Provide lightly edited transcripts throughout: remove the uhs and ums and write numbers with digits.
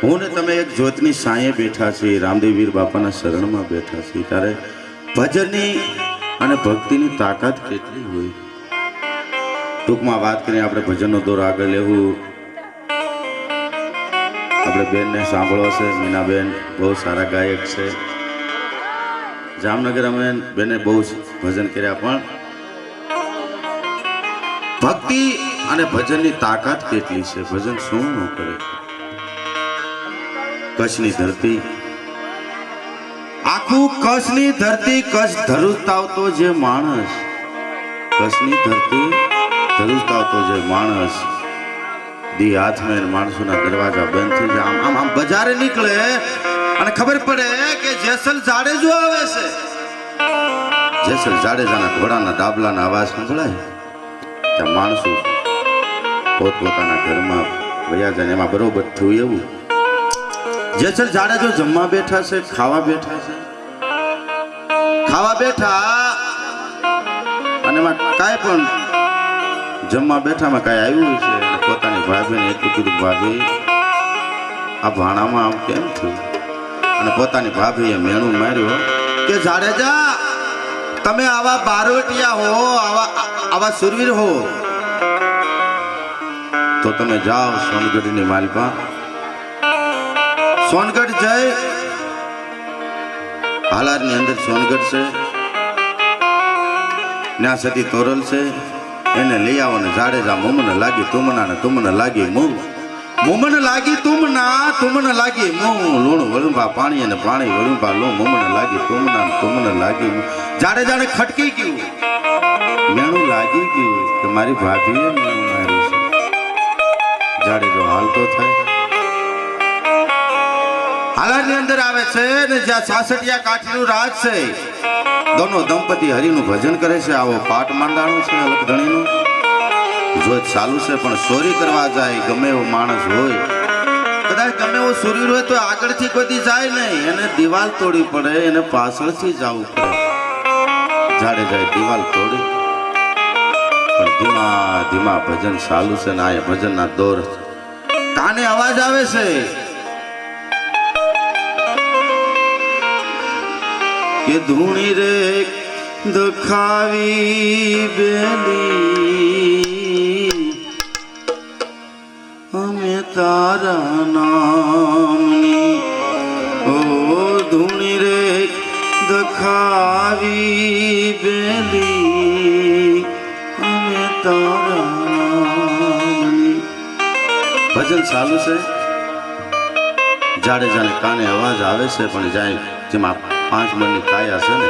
હું ને તમે એક જ્યોતની સાંયે બેઠા છીએ, રામદેવીર બાપાના શરણમાં બેઠા છીએ, ત્યારે ભજનની અને ભક્તિની તાકાત કેટલી હોય. ટૂંકમાં વાત કરીએ, આપણે ભજનનો દોર આગળ લેવું. આપણે બેનને સાંભળવો છે. મીનાબેન બહુ સારા ગાયક છે. જામનગર અમે બેને બહુ ભજન કર્યા, પણ ભક્તિ અને ભજનની તાકાત કેટલી છે. ભજન શું ન કરે. કચ્છની ધરતી, આખું કચ્છની ધરતી, કચ્છ ધરુજતાવતો જે માણસ, કચ્છની ધરતી ધરુજતાવતો જે માણસ, દી હાથમાં માણસોના દરવાજા બંધ થઈ જાય. આમ આમ બજારે નીકળે અને ખબર પડે કે જેસલ જાડેજો આવે છે. જેસલ જાડેજાના ઘોડાના ડાબલાના અવાજ સંભળાય ત્યાં માણસો પોતપોતાના ઘરમાં વયા જાય. એમાં બરોબર થયું એવું, જેસલ જાડેજો જમવા બેઠા છે, ખાવા બેઠા છે, ખાવા બેઠા અને એમાં કાંઈ પણ જમવા બેઠામાં કાંઈ આવ્યું છે. અને પોતાની ભાભીને એટલું કીધું, ભાભી આ ભાણામાં આમ કેમ થયું? અને પોતાની ભાભીએ મેણું માર્યું કે જાડેજા, તમે આવા બારવટિયા હો, આવા સુરવીર હો, તો તમે જાઓ સોનગઢની માલપા, સોનગઢ જઈ, હાલારની અંદર સોનગઢ છે, ત્યાં સતી તોરલ છે, એને લઈ આવો ને જાડેજા મુમને લાગી તુમના ને તુમને લાગી મું, મુમને લાગી તુમના તુમને લાગી મું, લૂણ વળુંબા પાણી અને પાણી વળુંબા લૂણ, મુમને લાગી તુમના તુમને લાગી મું. જાડેજાને ખટકી ગયું, મેણું લાગી ગયું કે મારી ભાભીએ મેણું માર્યું છે. જાડેજો હાલતો થાય, હાલારની અંદર આવે છે ને જ્યાં સાસઠિયા કાઠીનું રાજ છે, દોનો દંપતી હરિનું ભજન કરે છે. આવો પાટ માંડાણું છે અલગધણીનું, જોત ચાલુ છે. પણ ચોરી કરવા જાય ગમે એવો માણસ હોય, કદાચ ગમે એવો સુરીર હોય તો આગળથી કોઈ જાય નહીં, એને દિવાલ તોડવી પડે, એને પાછળથી જવું પડે. જાડે જાય દિવાલ તોડી, પણ ધીમા ધીમા ભજન ચાલુ છે ને આ ભજનના દોર કાને અવાજ આવે છે કે ધૂણી રે દખાવી બેલી, અમે તારા નામની, ઓ ધૂણી રે દખાવી બેલી, અમે તારા નામની. ભજન ચાલુ છે, જાડેજાને કાને અવાજ આવે છે, પણ જાય જેમાં પાંચ મણની કાયા છે ને,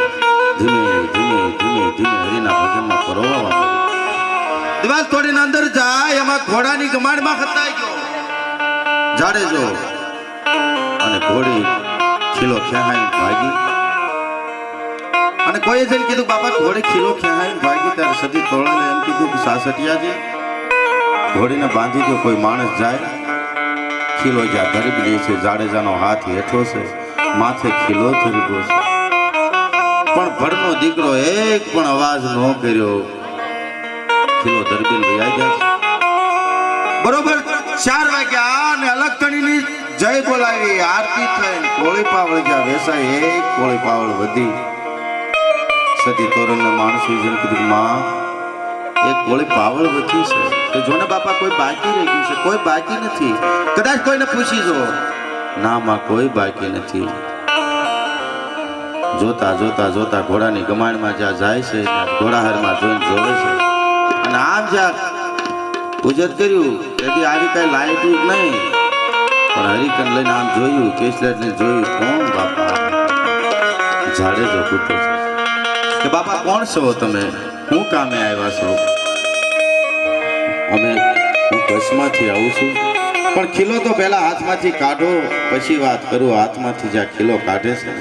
ધીમે ધીમે ધીમે ધીમે હરિના ભજનમાં પરોવવા માંડ્યું. દિવાલ તોડીને અંદર જાય, એમાં ઘોડાની ગમાડમાં ખતાઈ ગયો જાડેજો, અને ઘોડી ખીલો ખેહાઈ ભાગી. અને કોઈએ જઈને કીધું, બાપા ઘોડી ખીલો ખેહાઈ ભાગી. ત્યારે સતી તોળાને એમ કીધું કે સાસઠિયાજી, ઘોડીને બાંધી દો, કોઈ માણસ જાય, ખીલો જ્યાં ધરી લે છે. જાડેજાનો હાથ હેઠો છે, માથે ખીલો ધરીબો છે, પણ ભડનો દીકરો એક પણ અવાજ ન કર્યો. ખીલો ધરબીન વયા ગયા. બરોબર 4 વાગ્યા અને અલગધણીની જય બોલાવી, આરતી થઈ, કોળી પાવળ જ્યાં વેસાય, એક કોળી પાવળ વધી. સતી તોરણને માણસો જેને કીધું, માં એક કોળી પાવળ વધી છે, તો જોને બાપા કોઈ બાકી રહી ગયું છે? કોઈ બાકી નથી, કદાચ કોઈને પૂછી જો. ના માં, કોઈ બાકી નથી. જોતા જોતા જોતા ઘોડાની ગમાણમાં જ્યાં જાય છે, ઘોડાહારમાં જોઈને જોવે છે, અને આમ જ્યાં પૂજન કર્યું તેથી આવી કઈ લાઈટ નહીં, પણ હરિકન લઈને આમ જોયું, કેસલેટને જોયું, કોણ બાપા? જાડેજો પૂછે કે બાપા કોણ છો તમે? હું કામે આવ્યા છો? હું કચ્છમાંથી આવું છું, પણ ખીલો તો પહેલા હાથમાંથી કાઢો, પછી વાત કરું. હાથમાંથી જ્યાં ખીલો કાઢે છે,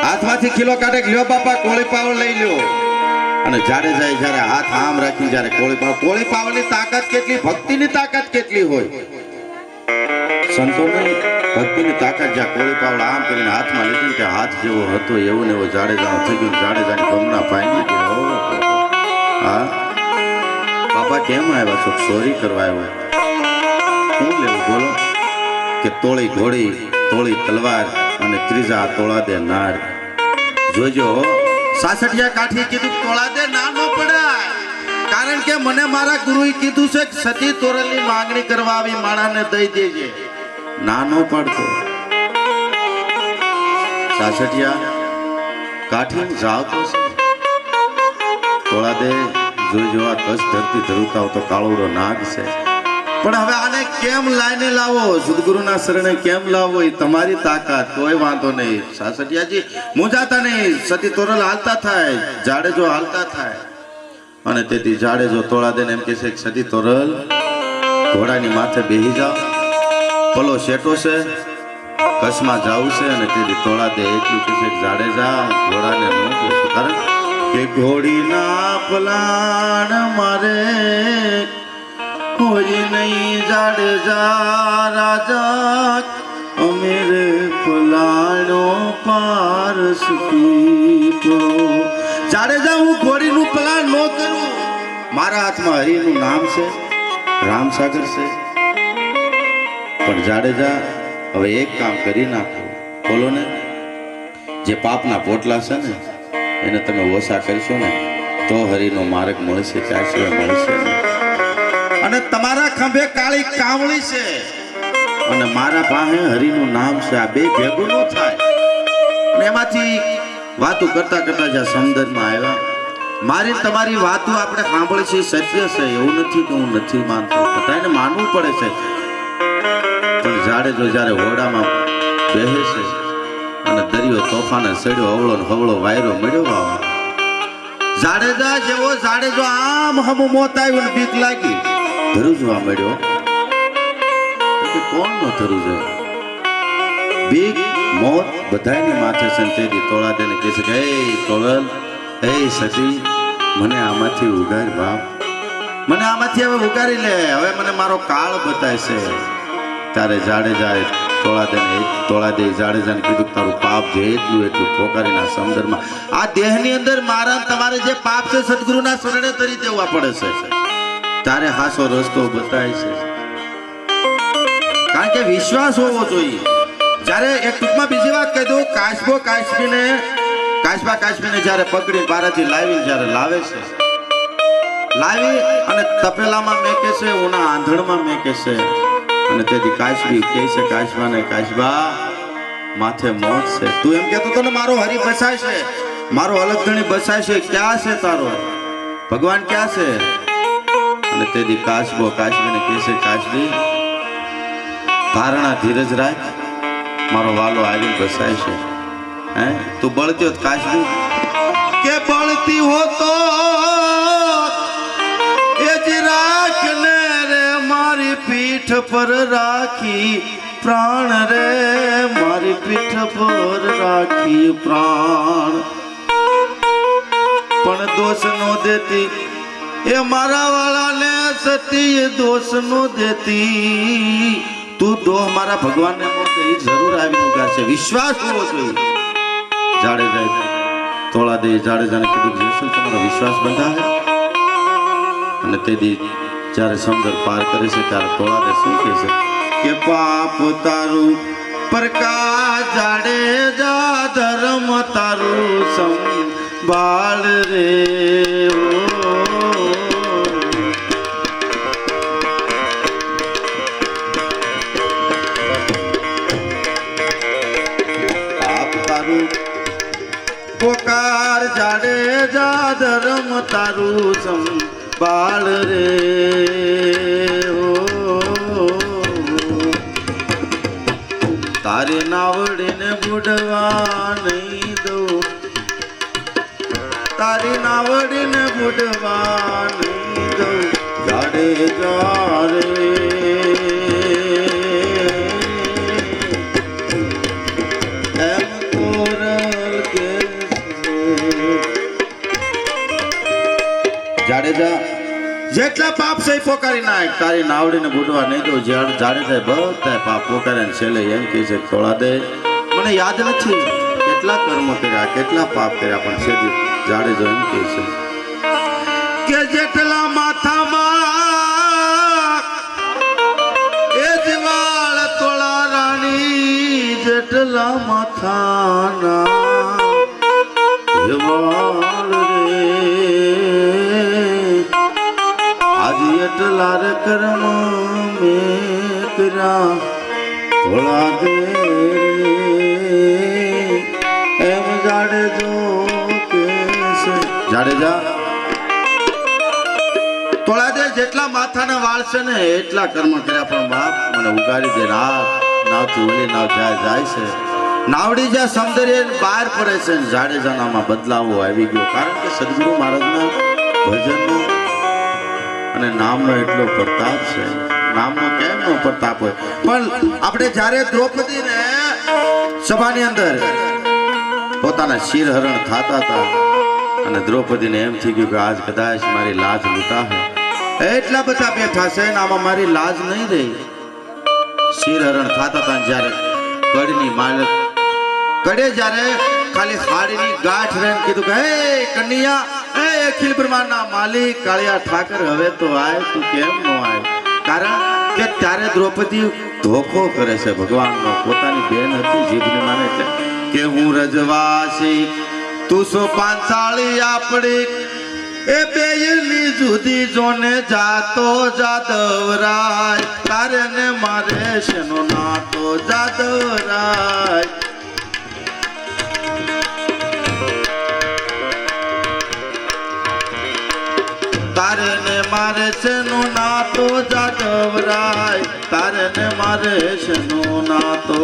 હાથમાંથી ખીલો કાઢે, લ્યો બાપા કોળી પાવળ લઈ લ્યો. અને જાડે જાય જ્યારે હાથ આમ રાખી, જ્યારે કોળી પાવળની તાકાત કેટલી, ભક્તિની તાકાત કેટલી હોય. સંતોની ભક્તિની તાકાત જ્યાં કોળી પાવળ આમ કરીને હાથમાં લીધી, ત્યાં હાથ જેવો હતો એવું ને એવો જાડેજાનો થઈ ગયું. જાડેજાની ગમના પાણી ગયો. હા બાપા કેમ આવ્યા છો? ચોરી કરવા આવ્યો. શું લેવું બોલો? કે તોળી ઘોડી તોળી તલવાર અને ત્રીજા તોળા દે નાર. જોજો સાસઠિયા કાઠી કીધું તોળા દે ના નો પડાય, કારણ કે મને મારા ગુરુએ કીધું છે કે સતી તોરલની માંગણી કરવા આવી માણાને દઈ દેજે. ના નો પડતો. સાસઠિયા કાઠી જાવ તો તોળા દે. જોજો આ કસ ધરતી ધરુતા તો કાળોડો નાગ છે, પણ હવે આને કેમ લાઈને લાવો, સદગુરુના શરણે કેમ લાવો એ તમારી તાકાત. કોઈ વાંધો નહીં સાસઠિયાજી, મૂંઝાતા નહીં. સતી તોરલ હાલતા થાય, જાડેજો હાલતા થાય. અને તેથી જાડેજો તોળા દે એમ કે છે કે સતી તોરલ ઘોડાની માથે બેહી જાઓ, પલો શેટો છે, કસમાં જાવું છે. અને તેથી તોળા દે એટલું કે છે કે જાડેજા ઘોડાને ન બેસું, કારણ કે ઘોડીના પલાણ મારે કોઈ નહીં. જાડેજા રાજા અમેરે પલાણો પારસ પીપો. જાડેજા હું ઘોડીનું પલાણ ન કરું. મારા હાથમાં હરિનું નામ છે, રામસાગર છે. પણ જાડેજા હવે એક કામ કરી નાખો, બોલો ને. જે પાપના પોટલા છે ને એને તમે ઓછા કરશો ને તો હરિનો માર્ગ મળશે, ત્યાં સિવાય મળશે ને. અને તમારા ખંભે કાળી કામળી છે અને મારા પાસે હરિનું નામ છે. આ બે ભેગું ન થાય. અને એમાંથી વાતો કરતા કરતા જ્યાં સમુદ્રમાં આવ્યા, મારી તમારી વાતો આપણે સાંભળી છે, સત્ય છે, એવું નથી કે હું નથી માનતો, બધાને માનવું પડે છે. પણ જાડેજો જ્યારે હોડામાં બેસે છે અને દરિયો તોફાને સડ્યો, હવળો ને હવળો વાયરો મળ્યો બાવા. જાડેજા જેવો જાડેજો આમ હમ મોત આવ્યું ને બીક લાગી, ધરુજવા મળ્યો. કોણ નો ધરુજે? બીક મોત બધાની માથે છે. તેથી તોળા દેને કહે છે કે હે તોળલ, હે સતી, મને આમાંથી ઉગાર બાપ, મને આમાંથી હવે ઉગારી લે, હવે મને મારો કાળ બતાય છે. ત્યારે જાડેજાએ તોળા દે જાડેજાને કીધું તારું પાપ જે એટલું એટલું પોકારીના સમુદ્રમાં. આ દેહની અંદર મારા તમારે જે પાપ છે સદગુરુના શરણે તરી દેવા પડે છે. તારે હાસો રસ્તો બતાય છે, કારણ કે વિશ્વાસ હોવો જોઈએ. જ્યારે એક ટૂંકમાં બીજી વાત કહી દઉં, કાશબા કાશ્મીને જ્યારે પકડી બારાથી લાવી જ્યારે લાવે છે, લાવી અને તપેલામાં મેકે છે, ઉના આંધણમાં મેકે છે. અને તેથી કાશબી કહે છે કાશબાને, કાશબા માથે મોત છે. તું એમ કહેતો તો ને મારો હરી બસાય છે, મારો અલગધણી બસાય છે, ક્યાં છે તારો ભગવાન, ક્યાં છે? અને તેથી કાશબો કાશબીને કહે છે કાશબી ધારણા ધીરજ રાખ, મારો વાલો આવીને બસાય છે. હે તું બળતી હોત કાશબી, કે બળતી હો તો એ જ રાખને રે મારી પીઠ પર રાખી પ્રાણ રે, મારી પીઠ પર રાખી પ્રાણ. પણ દોષ નો દેતી એ મારા વાળાને સતી, દોષ નો દેતી તું દો મારા ભગવાનને મોતે જરૂર આવી ઉગારશે. વિશ્વાસ હોવો જોઈએ. જાડેજા તોળા દે જાડેજાને કીધું જેસુ તમારો વિશ્વાસ બંધાવે. અને તે દી જ્યારે સમુદ્ર પાર કરે છે ત્યારે તોળા દે શું કહે છે કે પાપ તારું પ્રકાશ જાડેજા, ધર્મ તારું સંભાળ રે. પોકાર જાડેજા, ધર્મ તારું સંભાળ રે. તારે નાવડીને બુડવા નહીં દઉં, તારી નાવડીને બુડવા નહીં દઉં જાડેજા રે. જાડેજા જેટલા પાપ છે પોકારી નાખ, તારી નાવડીને બુડવા નહીં દો. જાડેજા બધા પાપ પોકાર્યા. છેલ્લે એમ કહે છે તોળા દે મને યાદ નથી કેટલા કર્મ કર્યા, કેટલા પાપ કર્યા, પણ છેલ્લે જાડેજો એમ કહે છે કે જેટલા માથામાં એ દિવાળ તોળા માથાના હેવાળ રે આજ એટલા રે કર્મ મેં કર્યા થોડા દે એમ જાડેજો કેસે જાડેજા થોડા દે જેટલા માથાના વાળ છે ને એટલા કર્મ કર્યા પણ બાપ મને ઉગાડી દે નાવથી ઓલી નાવ જાય છે નાવડી જ્યાં સૌંદર્ય બહાર પડે છે ને જાડેજાનામાં બદલાવો આવી ગયો કારણ કે સદગુરુ મહારાજના ભજનનો અને નામનો એટલો પ્રતાપ છે નામનો કેમ નો પ્રતાપ હોય પણ આપણે જ્યારે દ્રૌપદીને સભાની અંદર પોતાના શિરહરણ થતા હતા અને દ્રૌપદીને એમ થઈ ગયું કે આજ કદાચ મારી લાજ લૂંટાશે એટલા બધા બેઠા છે ને આમાં મારી લાજ નહીં રહી શિરહરણ થતા હતા જ્યારે કડની માલક કડે જ્યારે ખાલી હાડીની ગાંઠ રહીને કીધું કે હે કન્યા હે અખિલ બ્રહ્માંડના માલિક કાળિયા ઠાકર હવે તો આય તું કેમ નો આય કારણ કે ત્યારે દ્રૌપદી ધોખો કરે છે ભગવાનનો પોતાની બેન હતી જીભની માને એટલે કે હું રજવાસી તું સો પાંચાળી આપડી એ બેયની જુદી જોને જાતો જાદવરાય તારે ને મારે શેનો નાતો જાદવરાય તારે ને મારે શેનો નાતો જાદવરાય તારે ને મારે શેનો નાતો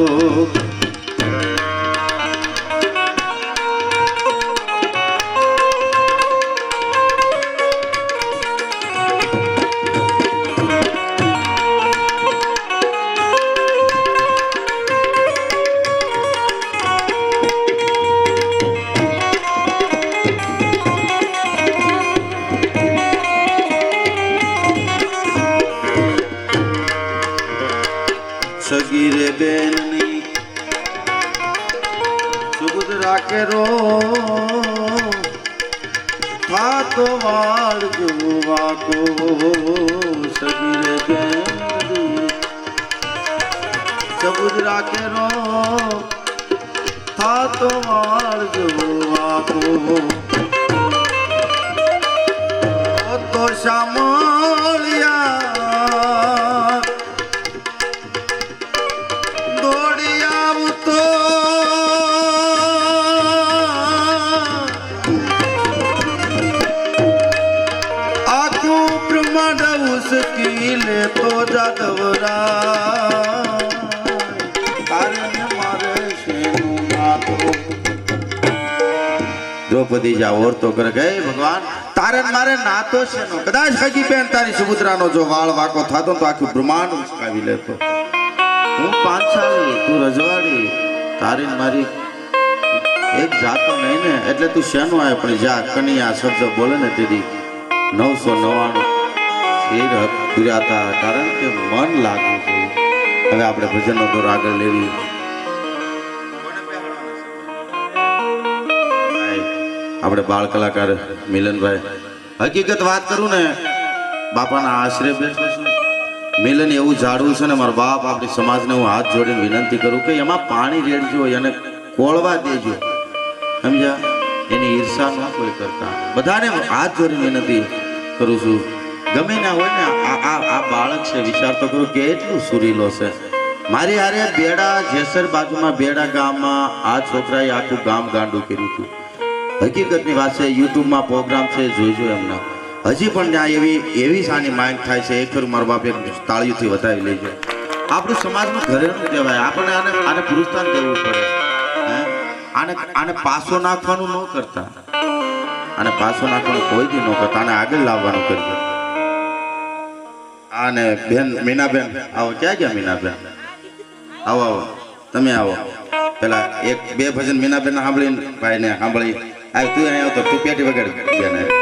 સગીરે બેનની સુબુદ રાખે રો થાતો વાળ જોવા કો સગીરે બેનની સુબુદ રાખે રો થાતો વાળ જોવા કો તો શામળિયા લે તો જાદવરા તારે મારે શેનું નાતો દ્રૌપદી જા ઓરતો કરે કે ભગવાન તારે મારે નાતો શેનો કદાચ હજી બેન તારી સુભદ્રાનો જો વાળ વાકો થાતો તો આખું બ્રહ્માંડ ઉચકાવી લેતો હું પાંચાળી તું રજવાડી તારી મારી એક જાતો નહીં ને એટલે તું શેનો આવે પણ જા કન્યા શબ્દ બોલે ને તેથી 999 કારણ કે મન લાગવું જોઈએ હવે આપણે ભજનનો દોર આગળ લેવી આપણે બાળ કલાકાર મિલનભાઈ હકીકત વાત કરું ને બાપાના આશરે બેઠો છું મિલન એવું જાડવું છે ને મારા બાપ આપણી સમાજને હું હાથ જોડીને વિનંતી કરું કે એમાં પાણી રેડજો અને કોળવા દેજો સમજ્યા એની ઈર્ષા ન કોઈ કરતા બધાને હાથ જોડીને વિનંતી કરું છું ગમે ના હોય ને આ બાળક છે વિચાર તો કરું કેટલું સુરીલો છે મારી હારે બેડા જેસર બાજુમાં બેડા ગામમાં આ છોકરાએ આખું ગામ ગાંડું કર્યું હતું હકીકતની વાત છે યુટ્યુબમાં પ્રોગ્રામ છે જોઈજો એમના હજી પણ ત્યાં એવી સાની માંગ થાય છે એક મારા બાપ એક તાળીઓથી વધાવી લેજો આપણું સમાજનું ઘરેણું કહેવાય આપણે આને પુરસ્કાર દેવું પડે આને પાસો નાખવાનું ન કરતા આને પાસો નાખવાનું કોઈ દી ન કરતા આને આગળ લાવવાનું કરજો આને બેન મીનાબેન આવો ક્યાં ગયા મીનાબેન આવો આવો તમે આવો પેલા એક બે ભજન મીનાબેન સાંભળીને ભાઈને સાંભળી તું અહીંયા આવતો તું પેટી વગાડ બેન